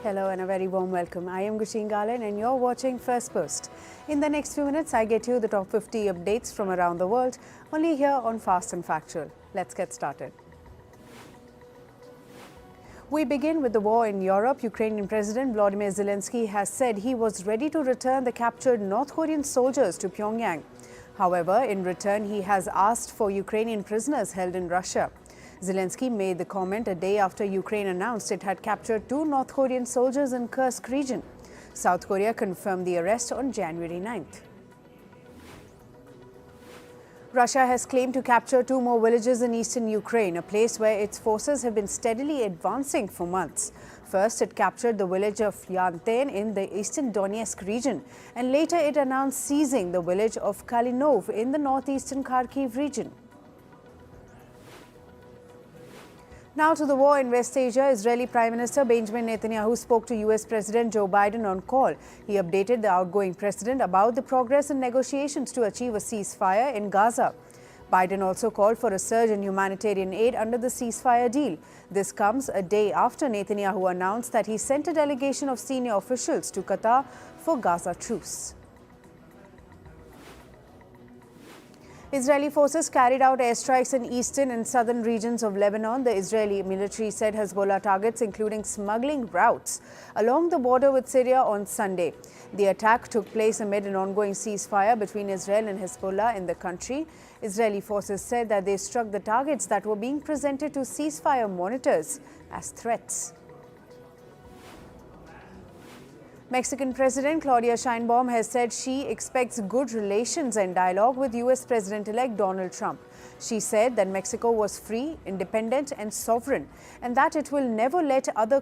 Hello and a very warm welcome. I am Gushin Galan and you're watching Firstpost. In the next few minutes, I get you the top 50 updates from around the world, only here on Fast and Factual. Let's get started. We begin with the war in Europe. Ukrainian President Volodymyr Zelensky has said he was ready to return the captured North Korean soldiers to Pyongyang. However, in return, he has asked for Ukrainian prisoners held in Russia. Zelensky made the comment a day after Ukraine announced it had captured 2 North Korean soldiers in Kursk region. South Korea confirmed the arrest on January 9th. Russia has claimed to capture 2 more villages in eastern Ukraine, a place where its forces have been steadily advancing for months. First, it captured the village of Yanten in the eastern Donetsk region, and later it announced seizing the village of Kalinov in the northeastern Kharkiv region. Now to the war in West Asia. Israeli Prime Minister Benjamin Netanyahu spoke to US President Joe Biden on call. He updated the outgoing president about the progress in negotiations to achieve a ceasefire in Gaza. Biden also called for a surge in humanitarian aid under the ceasefire deal. This comes a day after Netanyahu announced that he sent a delegation of senior officials to Qatar for Gaza truce. Israeli forces carried out airstrikes in eastern and southern regions of Lebanon. The Israeli military said Hezbollah targets, including smuggling routes along the border with Syria on Sunday. The attack took place amid an ongoing ceasefire between Israel and Hezbollah in the country. Israeli forces said that they struck the targets that were being presented to ceasefire monitors as threats. Mexican President Claudia Sheinbaum has said she expects good relations and dialogue with US President-elect Donald Trump. She said that Mexico was free, independent and sovereign, and that it will never let other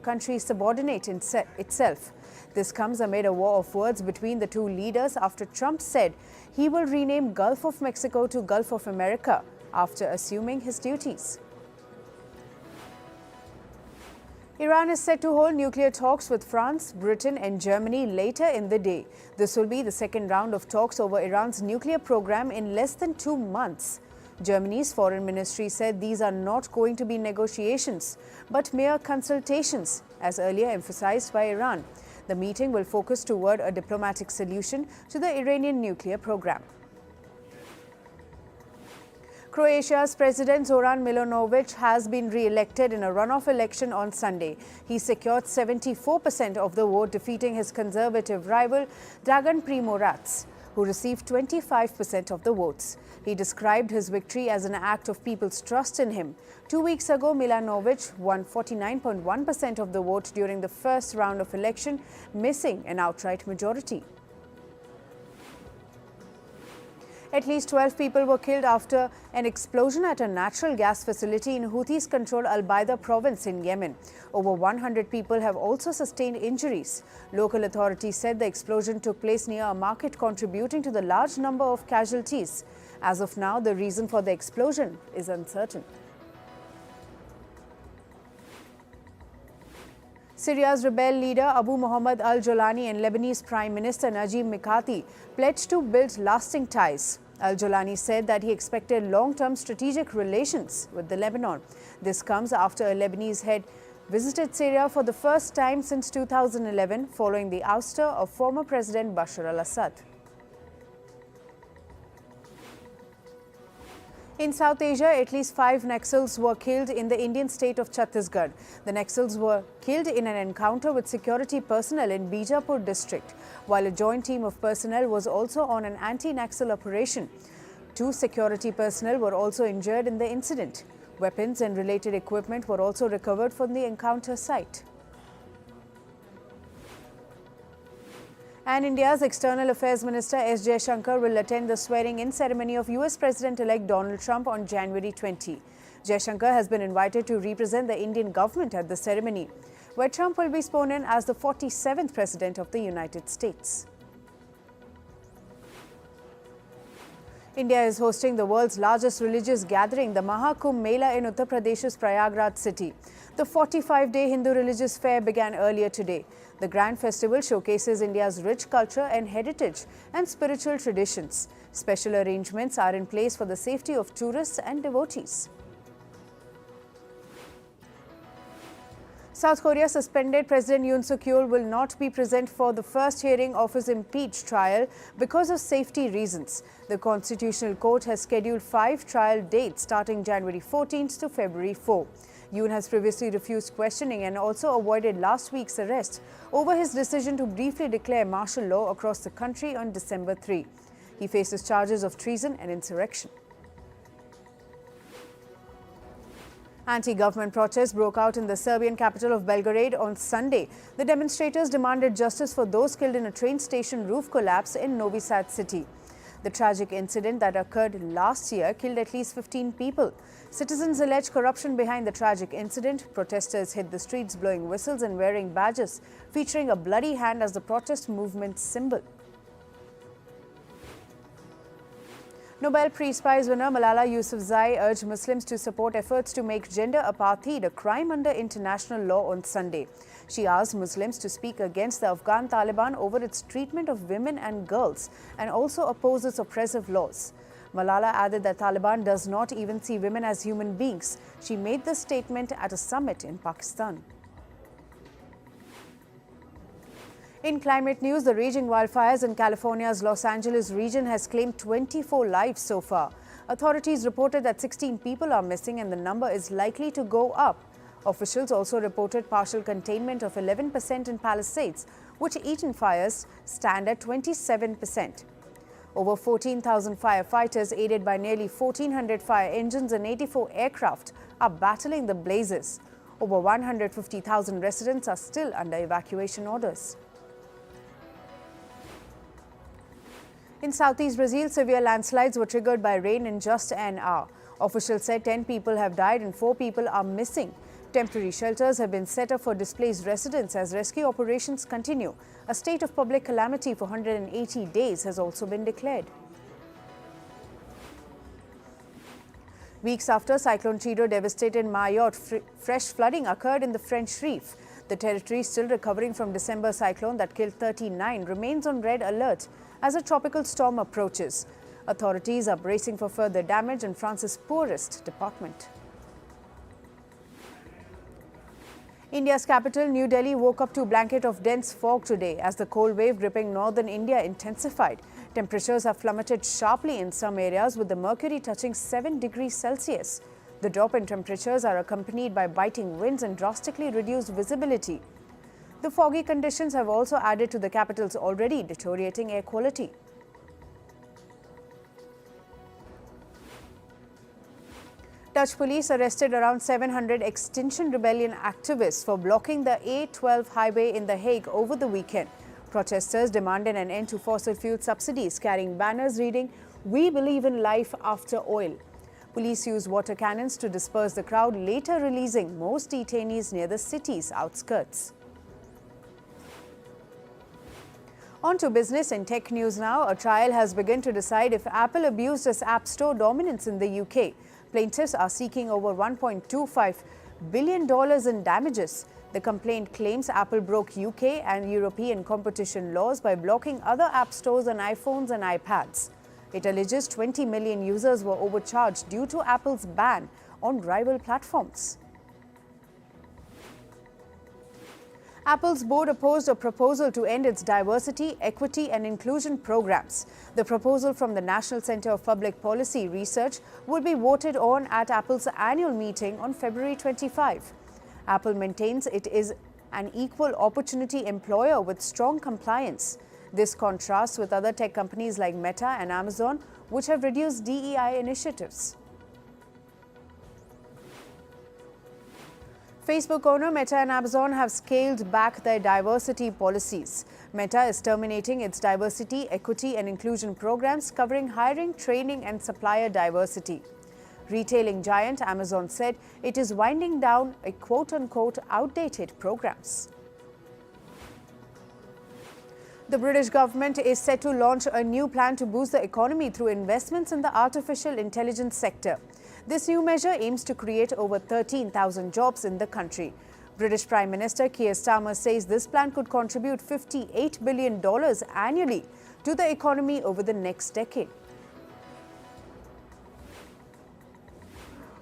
countries subordinate itself. This comes amid a war of words between the two leaders after Trump said he will rename Gulf of Mexico to Gulf of America after assuming his duties. Iran is set to hold nuclear talks with France, Britain and Germany later in the day. This will be the second round of talks over Iran's nuclear program in less than 2 months. Germany's foreign ministry said these are not going to be negotiations, but mere consultations, as earlier emphasized by Iran. The meeting will focus toward a diplomatic solution to the Iranian nuclear program. Croatia's President Zoran Milanovic has been re-elected in a runoff election on Sunday. He secured 74% of the vote, defeating his conservative rival Dragan Primorac, who received 25% of the votes. He described his victory as an act of people's trust in him. 2 weeks ago, Milanovic won 49.1% of the vote during the first round of election, missing an outright majority. At least 12 people were killed after an explosion at a natural gas facility in Houthis-controlled Al-Baida province in Yemen. Over 100 people have also sustained injuries. Local authorities said the explosion took place near a market, contributing to the large number of casualties. As of now, the reason for the explosion is uncertain. Syria's rebel leader Abu Muhammad al-Jolani and Lebanese Prime Minister Najib Mikati pledged to build lasting ties. Al-Jolani said that he expected long-term strategic relations with the Lebanon. This comes after a Lebanese head visited Syria for the first time since 2011 following the ouster of former President Bashar al-Assad. In South Asia, at least 5 Naxals were killed in the Indian state of Chhattisgarh. The Naxals were killed in an encounter with security personnel in Bijapur district, while a joint team of personnel was also on an anti-Naxal operation. 2 security personnel were also injured in the incident. Weapons and related equipment were also recovered from the encounter site. And India's External Affairs Minister S. Jaishankar will attend the swearing-in ceremony of US President-elect Donald Trump on January 20. Jaishankar has been invited to represent the Indian government at the ceremony, where Trump will be sworn in as the 47th President of the United States. India is hosting the world's largest religious gathering, the Mahakumbh Mela in Uttar Pradesh's Prayagraj city. The 45-day Hindu religious fair began earlier today. The grand festival showcases India's rich culture and heritage and spiritual traditions. Special arrangements are in place for the safety of tourists and devotees. South Korea suspended President Yoon will not be present for the first hearing of his impeached trial because of safety reasons. The Constitutional Court has scheduled 5 trial dates starting January 14th to February 4. Yoon has previously refused questioning and also avoided last week's arrest over his decision to briefly declare martial law across the country on December 3. He faces charges of treason and insurrection. Anti-government protests broke out in the Serbian capital of Belgrade on Sunday. The demonstrators demanded justice for those killed in a train station roof collapse in Novi Sad city. The tragic incident that occurred last year killed at least 15 people. Citizens allege corruption behind the tragic incident. Protesters hit the streets blowing whistles and wearing badges, featuring a bloody hand as the protest movement's symbol. Nobel Peace Prize winner Malala Yousafzai urged Muslims to support efforts to make gender apartheid a crime under international law on Sunday. She asked Muslims to speak against the Afghan Taliban over its treatment of women and girls and also oppose its oppressive laws. Malala added that Taliban does not even see women as human beings. She made this statement at a summit in Pakistan. In climate news, the raging wildfires in California's Los Angeles region has claimed 24 lives so far. Authorities reported that 16 people are missing and the number is likely to go up. Officials also reported partial containment of 11% in Palisades, which eaten fires stand at 27%. Over 14,000 firefighters, aided by nearly 1,400 fire engines and 84 aircraft, are battling the blazes. Over 150,000 residents are still under evacuation orders. In southeast Brazil, severe landslides were triggered by rain in just an hour. Officials said 10 people have died and 4 people are missing. Temporary shelters have been set up for displaced residents as rescue operations continue. A state of public calamity for 180 days has also been declared. Weeks after Cyclone Chido devastated Mayotte, fresh flooding occurred in the French Reef. The territory, still recovering from December cyclone that killed 39, remains on red alert as a tropical storm approaches. Authorities are bracing for further damage in France's poorest department. India's capital, New Delhi, woke up to a blanket of dense fog today as the cold wave gripping northern India intensified. Temperatures have plummeted sharply in some areas, with the mercury touching 7 degrees Celsius. The drop in temperatures are accompanied by biting winds and drastically reduced visibility. The foggy conditions have also added to the capital's already deteriorating air quality. Dutch police arrested around 700 Extinction Rebellion activists for blocking the A12 highway in The Hague over the weekend. Protesters demanded an end to fossil fuel subsidies, carrying banners reading, "We believe in life after oil." Police used water cannons to disperse the crowd, later releasing most detainees near the city's outskirts. On to business and tech news now. A trial has begun to decide if Apple abused its App Store dominance in the UK. Plaintiffs are seeking over $1.25 billion in damages. The complaint claims Apple broke UK and European competition laws by blocking other app stores on iPhones and iPads. It alleges 20 million users were overcharged due to Apple's ban on rival platforms. Apple's board opposed a proposal to end its diversity, equity and inclusion programs. The proposal from the National Center of Public Policy Research will be voted on at Apple's annual meeting on February 25. Apple maintains it is an equal opportunity employer with strong compliance. This contrasts with other tech companies like Meta and Amazon, which have reduced DEI initiatives. Facebook owner Meta and Amazon have scaled back their diversity policies. Meta is terminating its diversity, equity and inclusion programs covering hiring, training and supplier diversity. Retailing giant Amazon said it is winding down a quote-unquote outdated programs. The British government is set to launch a new plan to boost the economy through investments in the artificial intelligence sector. This new measure aims to create over 13,000 jobs in the country. British Prime Minister Keir Starmer says this plan could contribute $58 billion annually to the economy over the next decade.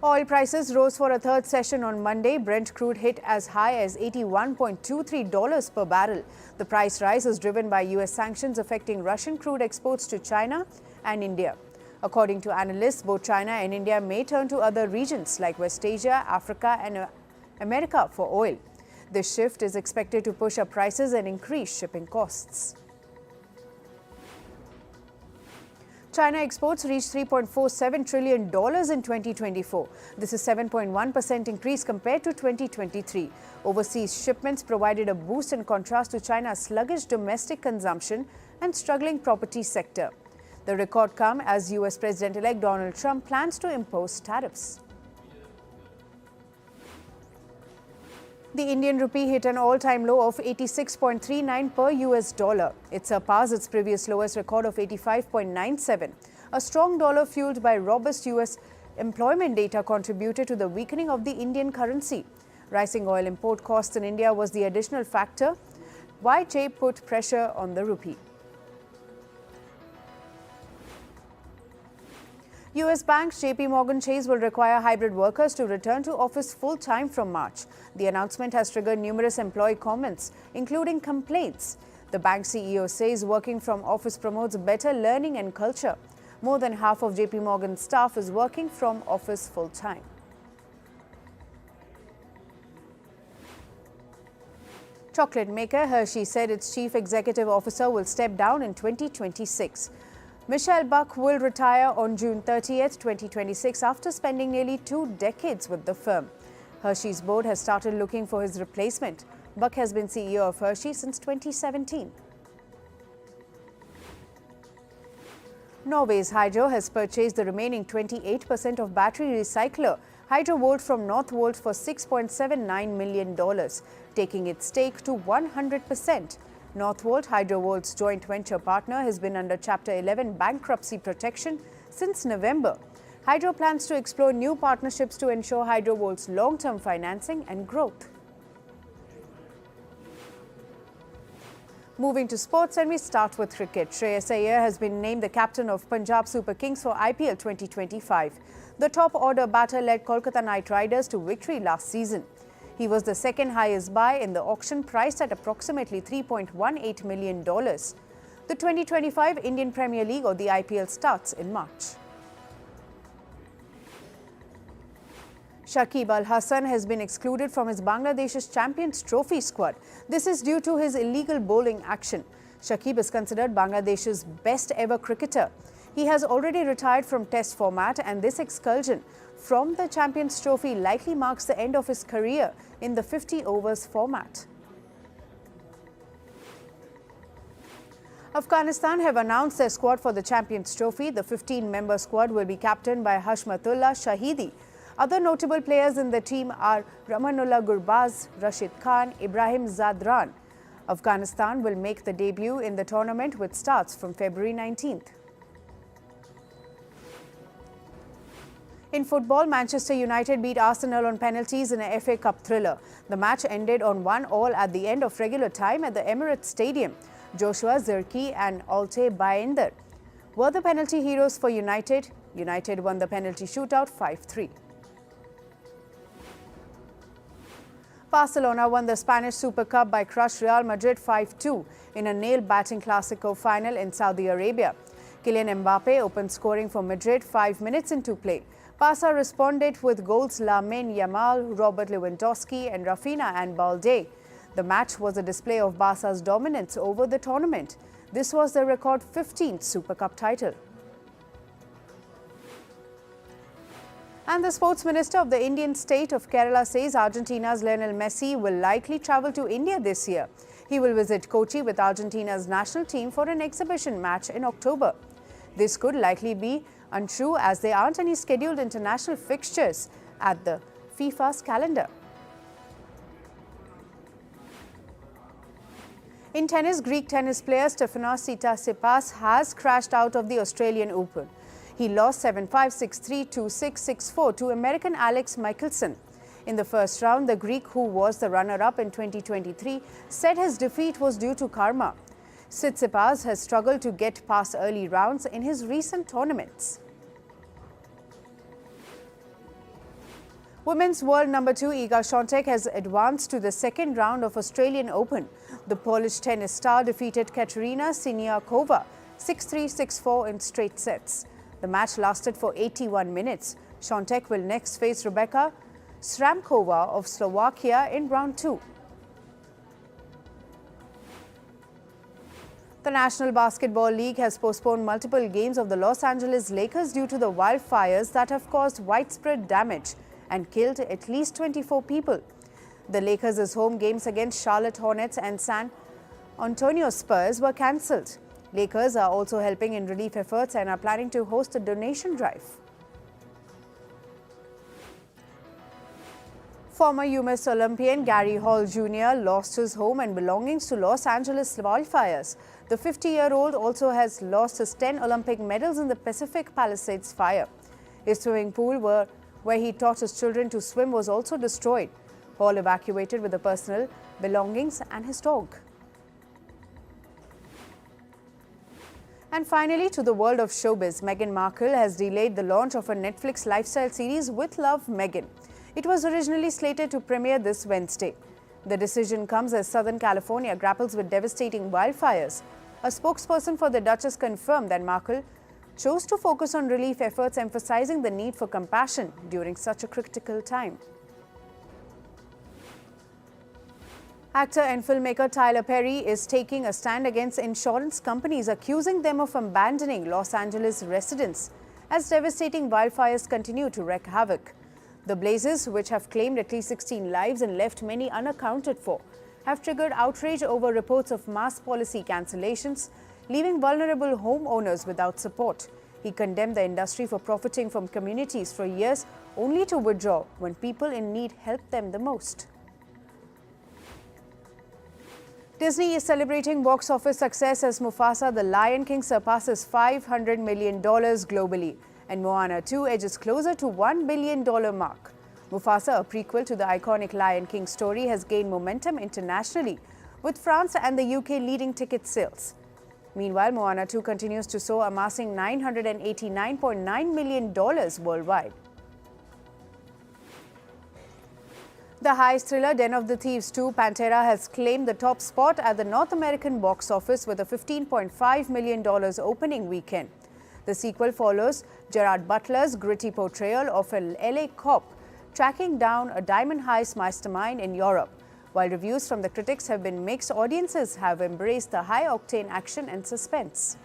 Oil prices rose for a third session on Monday. Brent crude hit as high as $81.23 per barrel. The price rise is driven by U.S. sanctions affecting Russian crude exports to China and India. According to analysts, both China and India may turn to other regions like West Asia, Africa and America for oil. This shift is expected to push up prices and increase shipping costs. China exports reached $3.47 trillion in 2024. This is 7.1% increase compared to 2023. Overseas shipments provided a boost in contrast to China's sluggish domestic consumption and struggling property sector. The record comes as U.S. President-elect Donald Trump plans to impose tariffs. The Indian rupee hit an all-time low of 86.39 per US dollar. It surpassed its previous lowest record of 85.97. A strong dollar fueled by robust US employment data contributed to the weakening of the Indian currency. Rising oil import costs in India was the additional factor, which put pressure on the rupee. U.S. banks JP Morgan Chase will require hybrid workers to return to office full-time from March. The announcement has triggered numerous employee comments, including complaints. The bank CEO says working from office promotes better learning and culture. More than half of JP Morgan staff is working from office full-time. Chocolate maker Hershey said its chief executive officer will step down in 2026. Michelle Buck will retire on June 30th, 2026 after spending nearly 2 decades with the firm. Hershey's board has started looking for his replacement. Buck has been CEO of Hershey since 2017. Norway's Hydro has purchased the remaining 28% of battery recycler Hydrovolt from Northvolt for $6.79 million, taking its stake to 100%. Northvolt, Hydrovolt's joint venture partner, has been under Chapter 11 bankruptcy protection since November. Hydro plans to explore new partnerships to ensure Hydrovolt's long-term financing and growth. Moving to sports, and we start with cricket. Shreyas Iyer has been named the captain of Punjab Super Kings for IPL 2025. The top-order batter led Kolkata Knight Riders to victory last season. He was the second highest buy in the auction, priced at approximately $3.18 million. The 2025 Indian Premier League, or the IPL, starts in March. Shakib Al Hasan has been excluded from his Bangladesh's Champions Trophy squad. This is due to his illegal bowling action. Shakib is considered Bangladesh's best ever cricketer. He has already retired from Test format, and this expulsion from the Champions Trophy likely marks the end of his career in the 50 overs format. Afghanistan have announced their squad for the Champions Trophy. The 15-member squad will be captained by Hashmatullah Shahidi. Other notable players in the team are Ramanullah Gurbaz, Rashid Khan, Ibrahim Zadran. Afghanistan will make the debut in the tournament, which starts from February 19th. In football, Manchester United beat Arsenal on penalties in a FA Cup thriller. The match ended on 1-1 at the end of regular time at the Emirates Stadium. Joshua Zirkzee and Altay Bayender were the penalty heroes for United. United won the penalty shootout 5-3. Barcelona won the Spanish Super Cup by crush Real Madrid 5-2 in a nail-biting Clásico final in Saudi Arabia. Kylian Mbappe opened scoring for Madrid 5 minutes into play. Barca responded with goals Lamine Yamal, Robert Lewandowski and Rafinha and Balde. The match was a display of Barca's dominance over the tournament. This was their record 15th Super Cup title. And the sports minister of the Indian state of Kerala says Argentina's Lionel Messi will likely travel to India this year. He will visit Kochi with Argentina's national team for an exhibition match in October. This could likely be untrue, as there aren't any scheduled international fixtures at the FIFA's calendar. In tennis, Greek tennis player Stefanos Tsitsipas has crashed out of the Australian Open. He lost 7-5, 6-3, 2-6, 6-4 to American Alex Michelsen. In the first round, the Greek, who was the runner-up in 2023, said his defeat was due to karma. Tsitsipas has struggled to get past early rounds in his recent tournaments. Women's world number 2 Iga Świątek has advanced to the second round of Australian Open. The Polish tennis star defeated Katerina Siniakova 6-3, 6-4 in straight sets. The match lasted for 81 minutes. Świątek will next face Rebecca Sramkova of Slovakia in round 2. The National Basketball League has postponed multiple games of the Los Angeles Lakers due to the wildfires that have caused widespread damage and killed at least 24 people. The Lakers' home games against Charlotte Hornets and San Antonio Spurs were cancelled. Lakers are also helping in relief efforts and are planning to host a donation drive. Former US Olympian Gary Hall Jr. lost his home and belongings to Los Angeles wildfires. The 50-year-old also has lost his 10 Olympic medals in the Pacific Palisades fire. His swimming pool, where he taught his children to swim, was also destroyed. Hall evacuated with the personal belongings and his dog. And finally, to the world of showbiz, Meghan Markle has delayed the launch of a Netflix lifestyle series With Love, Meghan. It was originally slated to premiere this Wednesday. The decision comes as Southern California grapples with devastating wildfires. A spokesperson for the Duchess confirmed that Markle chose to focus on relief efforts, emphasizing the need for compassion during such a critical time. Actor and filmmaker Tyler Perry is taking a stand against insurance companies, accusing them of abandoning Los Angeles residents as devastating wildfires continue to wreak havoc. The blazes, which have claimed at least 16 lives and left many unaccounted for, have triggered outrage over reports of mass policy cancellations, leaving vulnerable homeowners without support. He condemned the industry for profiting from communities for years, only to withdraw when people in need helped them the most. Disney is celebrating box office success as Mufasa the Lion King surpasses $500 million globally, and Moana 2 edges closer to $1 billion mark. Mufasa, a prequel to the iconic Lion King story, has gained momentum internationally, with France and the UK leading ticket sales. Meanwhile, Moana 2 continues to soar, amassing $989.9 million worldwide. The heist thriller Den of the Thieves 2 Pantera has claimed the top spot at the North American box office with a $15.5 million opening weekend. The sequel follows Gerard Butler's gritty portrayal of an LA cop tracking down a diamond heist mastermind in Europe. While reviews from the critics have been mixed, audiences have embraced the high-octane action and suspense.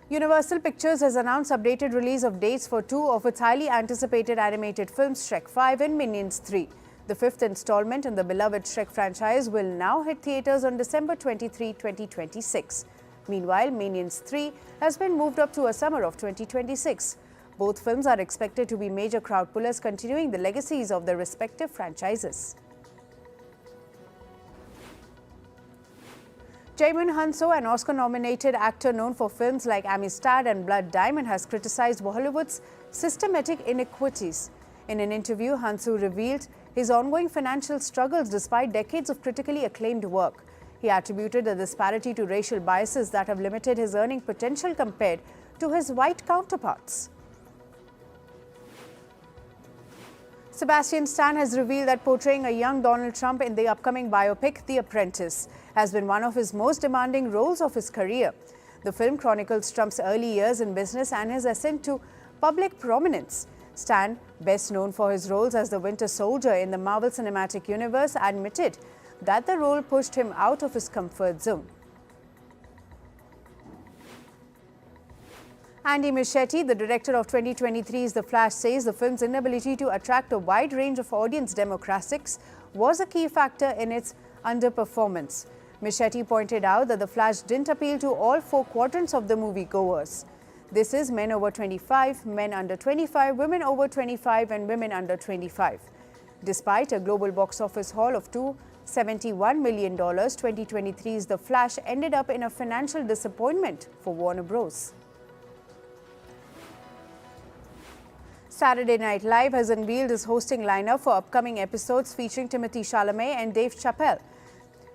Universal Pictures has announced updated release of dates for two of its highly anticipated animated films, Shrek 5 and Minions 3. The fifth installment in the beloved Shrek franchise will now hit theaters on December 23, 2026. Meanwhile, Minions 3 has been moved up to a summer of 2026. Both films are expected to be major crowd pullers, continuing the legacies of their respective franchises. Jaemin Hanso, an Oscar-nominated actor known for films like Amistad and Blood Diamond, has criticized Hollywood's systematic inequities. In an interview, Hanso revealed his ongoing financial struggles despite decades of critically acclaimed work. He attributed the disparity to racial biases that have limited his earning potential compared to his white counterparts. Sebastian Stan has revealed that portraying a young Donald Trump in the upcoming biopic The Apprentice has been one of his most demanding roles of his career. The film chronicles Trump's early years in business and his ascent to public prominence. Stan, best known for his roles as the Winter Soldier in the Marvel Cinematic Universe, admitted that the role pushed him out of his comfort zone. Andy Muschietti, the director of 2023's The Flash, says the film's inability to attract a wide range of audience demographics was a key factor in its underperformance. Muschietti pointed out that The Flash didn't appeal to all four quadrants of the moviegoers. This is men over 25, men under 25, women over 25 and women under 25. Despite a global box office haul of $271 million, 2023's The Flash ended up in a financial disappointment for Warner Bros. Saturday Night Live has unveiled its hosting lineup for upcoming episodes featuring Timothée Chalamet and Dave Chappelle.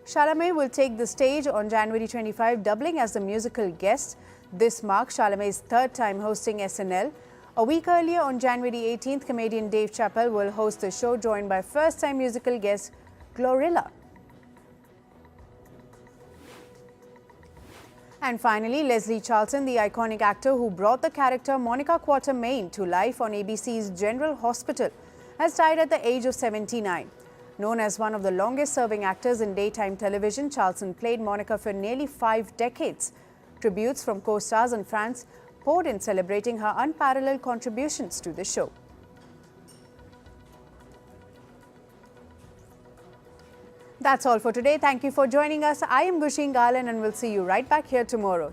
Chalamet will take the stage on January 25, doubling as the musical guest. This marks Chalamet's third time hosting SNL. A week earlier, on January 18th, comedian Dave Chappelle will host the show, joined by first-time musical guest Glorilla. And finally, Leslie Charlton, the iconic actor who brought the character Monica Quatermain to life on ABC's General Hospital, has died at the age of 79. Known as one of the longest-serving actors in daytime television, Charlton played Monica for nearly 5 decades. Tributes from co-stars and fans poured in celebrating her unparalleled contributions to the show. That's all for today. Thank you for joining us. I am Gushin Galan and we'll see you right back here tomorrow.